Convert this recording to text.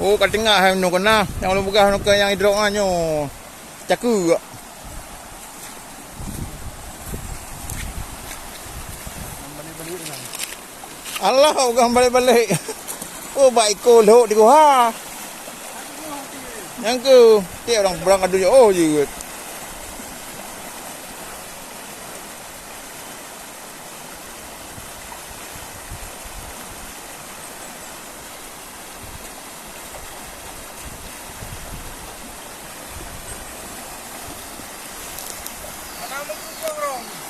Oh, kat tengah hai nu kena. Yang lu begah nu ke yang hidrok nyo. Caku. Allah, orang balik-balik. Oh, baik ko lho di ha. Yang ke, tiap orang berang adu oh je. Mana mau bro?